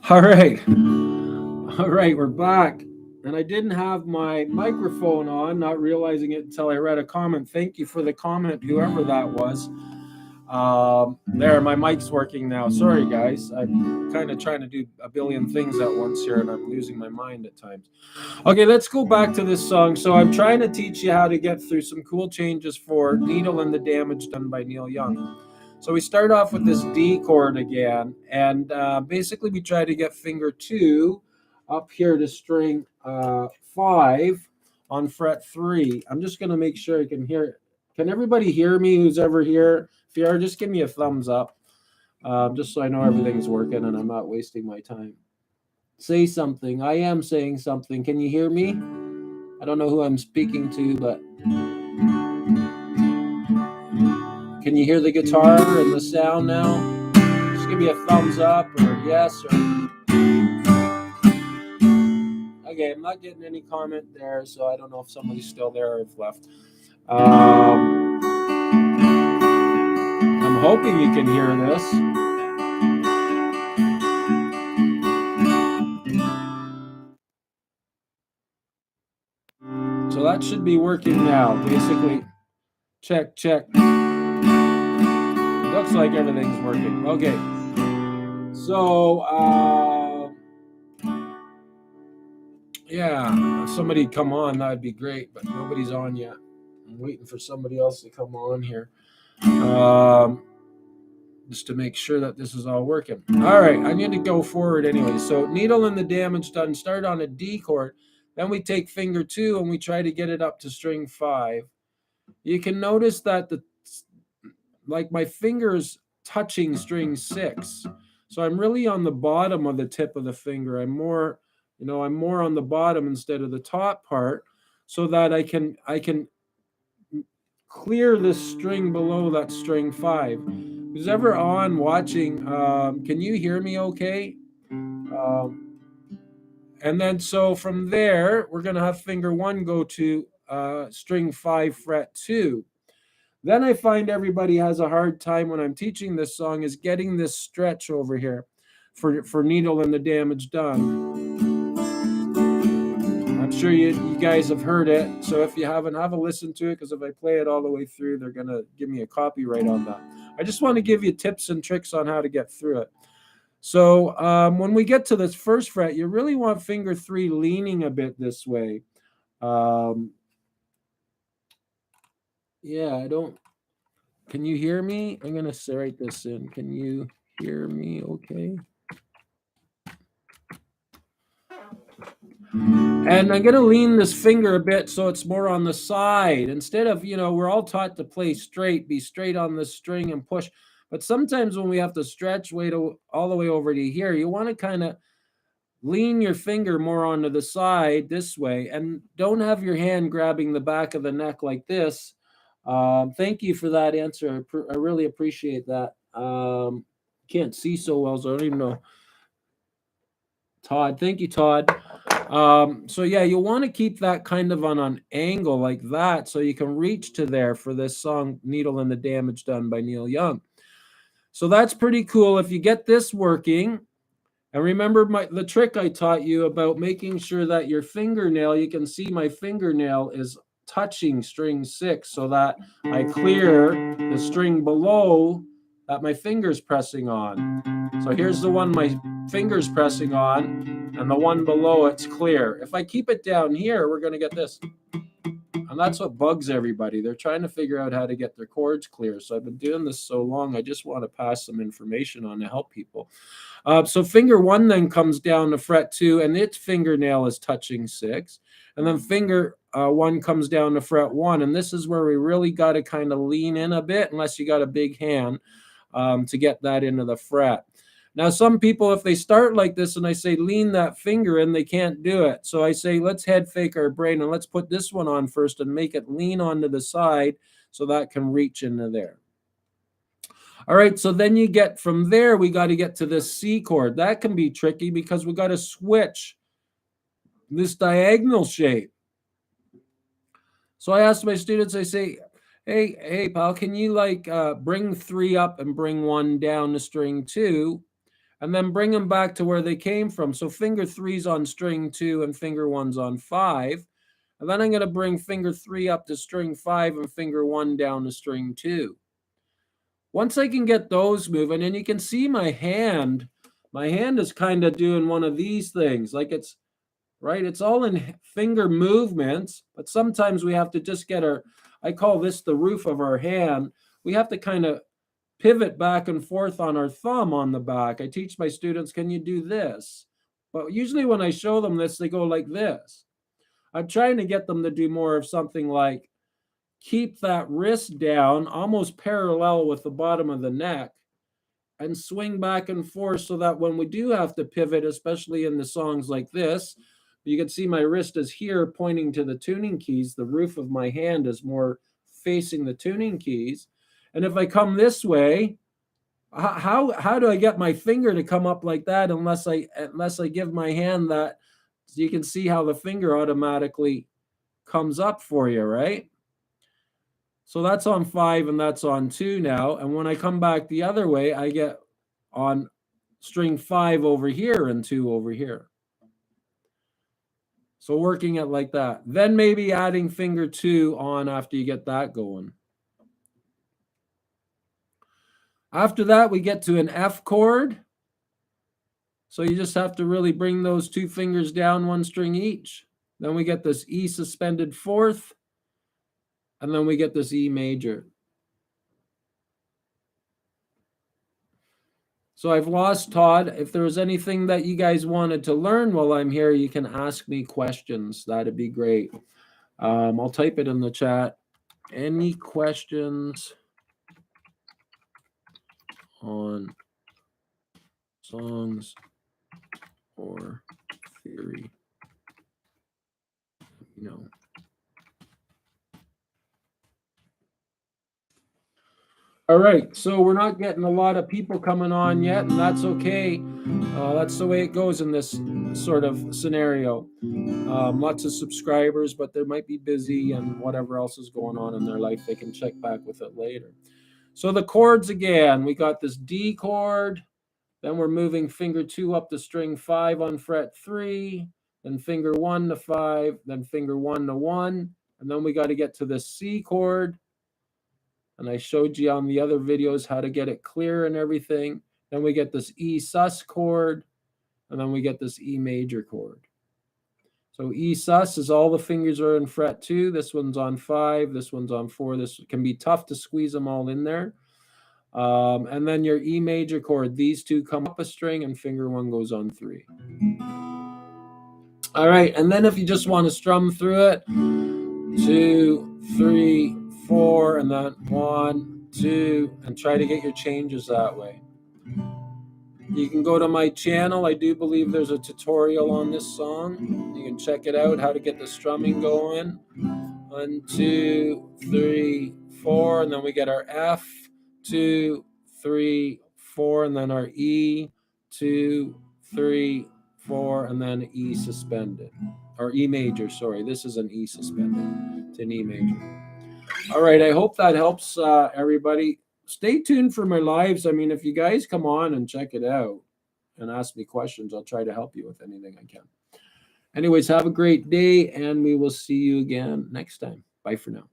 All right. All right, we're back. And I didn't have my microphone on, not realizing it until I read a comment. Thank you for the comment, whoever that was. There, my mic's working now. Sorry, guys. I'm kind of trying to do a billion things at once here, and I'm losing my mind at times. Okay, let's go back to this song. So I'm trying to teach you how to get through some cool changes for Needle and the Damage done by Neil Young. So we start off with this D chord again, and basically we try to get finger 2 up here to string 5 on fret 3. I'm just going to make sure I can hear it. Can everybody hear me who's ever here? If you are, just give me a thumbs up, just so I know everything's working and I'm not wasting my time. Say something. I am saying something. Can you hear me? I don't know who I'm speaking to, but can you hear the guitar and the sound now? Just give me a thumbs up or yes or okay. I'm not getting any comment there, so I don't know if somebody's still there or if left. I'm hoping you can hear this. So that should be working now. Basically, check, check. Looks like everything's working. Okay. So, yeah, if somebody'd come on, that'd be great, but nobody's on yet. I'm waiting for somebody else to come on here. Just to make sure that this is all working. All right, I need to go forward anyway. So Needle and the Damage done. Start on a D chord. Then we take finger 2 and we try to get it up to string 5. You can notice that like my fingers touching string 6. So I'm really on the bottom of the tip of the finger. I'm more on the bottom instead of the top part, so that I can clear this string below that string 5. Who's ever on watching, can you hear me okay? And then so from there, we're going to have finger 1 go to string 5 fret 2. Then I find everybody has a hard time when I'm teaching this song is getting this stretch over here for Needle and the Damage done. I'm sure you guys have heard it. So if you haven't, have a listen to it, because if I play it all the way through, they're going to give me a copyright on that. I just want to give you tips and tricks on how to get through it. So when we get to this first fret, you really want finger 3 leaning a bit this way. Yeah, I don't. Can you hear me? I'm going to write this in. Can you hear me okay? And I'm going to lean this finger a bit so it's more on the side. Instead of, we're all taught to play straight, be straight on the string and push. But sometimes when we have to stretch all the way over to here, you want to kind of lean your finger more onto the side this way. And don't have your hand grabbing the back of the neck like this. Thank you for that answer. I really appreciate that. Can't see so well, so I don't even know. Todd, thank you, Todd. So yeah, you want to keep that kind of on an angle like that so you can reach to there for this song, Needle and the Damage done by Neil Young. So that's pretty cool. If you get this working, and remember the trick I taught you about making sure that your fingernail, you can see my fingernail is touching string 6 so that I clear the string below that my finger's pressing on. So here's the one my finger's pressing on, and the one below it's clear. If I keep it down here, we're going to get this. And that's what bugs everybody. They're trying to figure out how to get their chords clear. So I've been doing this so long, I just want to pass some information on to help people. So finger 1 then comes down to fret 2, and its fingernail is touching 6. And then finger 1 comes down to fret 1. And this is where we really got to kind of lean in a bit, unless you got a big hand, to get that into the fret. Now, some people, if they start like this and I say lean that finger in, they can't do it. So I say let's head fake our brain and let's put this one on first and make it lean onto the side so that can reach into there. All right, so then you get from there, we got to get to this C chord. That can be tricky because we got to switch this diagonal shape. So I asked my students, I say, hey, pal, can you bring 3 up and bring 1 down to string 2? and then bring them back to where they came from. So finger 3's on string 2 and finger 1's on 5. And then I'm going to bring finger 3 up to string 5 and finger 1 down to string 2. Once I can get those moving, and you can see my hand is kind of doing one of these things. Like it's, right? It's all in finger movements, but sometimes we have to just get I call this the roof of our hand. We have to kind of pivot back and forth on our thumb on the back. I teach my students, can you do this? But usually when I show them this, they go like this. I'm trying to get them to do more of something like keep that wrist down, almost parallel with the bottom of the neck, and swing back and forth so that when we do have to pivot, especially in the songs like this, you can see my wrist is here pointing to the tuning keys. The roof of my hand is more facing the tuning keys. And if I come this way, how do I get my finger to come up like that unless I give my hand that? So you can see how the finger automatically comes up for you, right? So that's on 5 and that's on 2 now. And when I come back the other way, I get on string 5 over here and 2 over here. So working it like that. Then maybe adding finger 2 on after you get that going. After that, we get to an F chord. So you just have to really bring those 2 fingers down 1 string each. Then we get this E suspended 4th. And then we get this E major. So I've lost Todd. If there was anything that you guys wanted to learn while I'm here, you can ask me questions. That'd be great. I'll type it in the chat. Any questions on songs or theory? You know. All right, so we're not getting a lot of people coming on yet, and that's okay. That's the way it goes in this sort of scenario. Lots of subscribers, but they might be busy and whatever else is going on in their life, they can check back with it later. So the chords again, we got this D chord, then we're moving finger 2 up to string 5 on fret 3, then finger 1 to 5, then finger 1 to 1, and then we got to get to the C chord. And I showed you on the other videos how to get it clear and everything. Then we get this E sus chord, and then we get this E major chord. So E sus is all the fingers are in fret 2. This one's on 5. This one's on 4. This can be tough to squeeze them all in there. And then your E major chord. These 2 come up a string, and finger 1 goes on 3. All right, and then if you just want to strum through it, 2, 3, 4, and then 1, 2, and try to get your changes that way. You can go to my channel. I do believe there's a tutorial on this song. You can check it out, how to get the strumming going. 1, 2, 3, 4, and then we get our F, 2, 3, 4, and then our E, 2, 3, 4, and then E suspended. Or E major, sorry. This is an E suspended. It's an E major. All right, I hope that helps everybody. Stay tuned for my lives. I mean, if you guys come on and check it out and ask me questions, I'll try to help you with anything I can. Anyways, have a great day, and we will see you again next time. Bye for now.